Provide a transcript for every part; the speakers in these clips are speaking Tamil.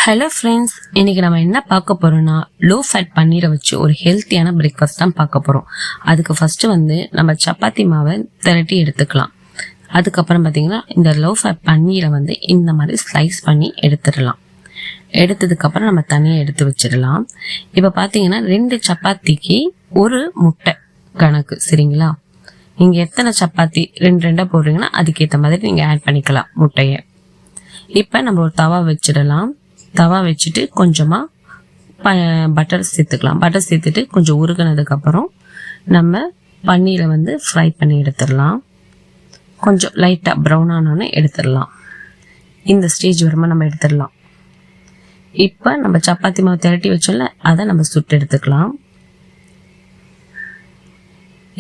ஹலோ ஃப்ரெண்ட்ஸ், இன்னைக்கு நம்ம என்ன பார்க்க போறோம்னா லோ ஃபேட் பன்னீரை வச்சு ஒரு ஹெல்த்தியான பிரேக்ஃபாஸ்ட் தான் பார்க்க போறோம். அதுக்கு ஃபர்ஸ்ட் நம்ம சப்பாத்தி மாவை திரட்டி எடுத்துக்கலாம். அதுக்கப்புறம் பார்த்தீங்கன்னா இந்த லோ ஃபேட் பன்னீரை இந்த மாதிரி ஸ்லைஸ் பண்ணி எடுத்துடலாம். எடுத்ததுக்கப்புறம் நம்ம தனியாக எடுத்து வச்சிடலாம். இப்போ பார்த்தீங்கன்னா 2 சப்பாத்திக்கு ஒரு முட்டை கணக்கு, சரிங்களா? நீங்கள் எத்தனை சப்பாத்தி 2 போடுறீங்கன்னா அதுக்கேற்ற மாதிரி நீங்கள் ஆட் பண்ணிக்கலாம் முட்டையை. இப்போ நம்ம ஒரு தவா வச்சிடலாம். தவா வச்சுட்டு கொஞ்சமாக பட்டர் சேர்த்துக்கலாம். பட்டர் சேர்த்துட்டு கொஞ்சம் உருகினதுக்கப்புறம் நம்ம பன்னீரை ஃப்ரை பண்ணி எடுத்துடலாம். கொஞ்சம் லைட்டாக ப்ரௌன் ஆனோன்னு எடுத்துடலாம். இந்த ஸ்டேஜ் வருமா நம்ம எடுத்துடலாம். இப்போ நம்ம சப்பாத்தி மாவு திரட்டி வச்சோம்ல, அதை நம்ம சுட்டு எடுத்துக்கலாம்.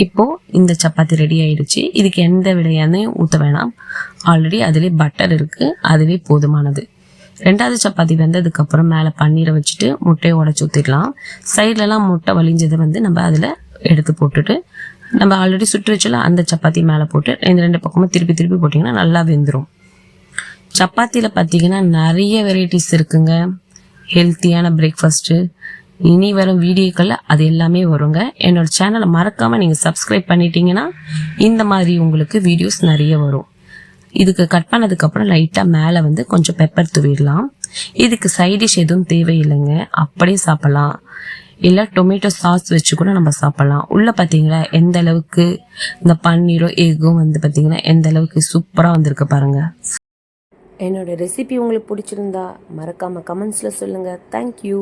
இப்போ இந்த சப்பாத்தி ரெடி ஆயிடுச்சு. இதுக்கு எந்த விட எண்ணெயும் ஊற்ற வேணாம். ஆல்ரெடி அதுலேயே பட்டர் இருக்குது, அதுவே போதுமானது. 2வது சப்பாத்தி வெந்ததுக்கு அப்புறம் மேலே பன்னீரை வச்சுட்டு முட்டையை உடச்சி ஊற்றிடலாம். சைட்லலாம் முட்டை வலிஞ்சதை நம்ம அதில் எடுத்து போட்டுட்டு நம்ம ஆல்ரெடி சுட்டு வச்சல அந்த சப்பாத்தி மேலே போட்டு 2 பக்கமும் திருப்பி திருப்பி போட்டிங்கன்னா நல்லா வெந்துடும். சப்பாத்தியில் பார்த்தீங்கன்னா நிறைய வெரைட்டிஸ் இருக்குங்க. ஹெல்த்தியான பிரேக்ஃபாஸ்ட்டு இனி வரும் வீடியோக்களில் அது எல்லாமே வருங்க. என்னோட சேனலை மறக்காமல் நீங்கள் சப்ஸ்கிரைப் பண்ணிட்டீங்கன்னா இந்த மாதிரி உங்களுக்கு வீடியோஸ் நிறைய வரும். இதுக்கு கட் பண்ணதுக்கப்புறம் லைட்டாக மேலே கொஞ்சம் பெப்பர் தூவிடலாம். இதுக்கு சைடிஷ் எதுவும் தேவையில்லைங்க, அப்படியே சாப்பிட்லாம். இல்லை டொமேட்டோ சாஸ் வச்சு கூட நம்ம சாப்பிட்லாம். உள்ளே பார்த்தீங்களா எந்த அளவுக்கு இந்த பன்னீரோ எக்கும் பார்த்தீங்கன்னா எந்த அளவுக்கு சூப்பராக வந்திருக்கு பாருங்கள். என்னோட ரெசிபி உங்களுக்கு பிடிச்சிருந்தா மறக்காமல் கமெண்ட்ஸில் சொல்லுங்கள். தேங்க்யூ.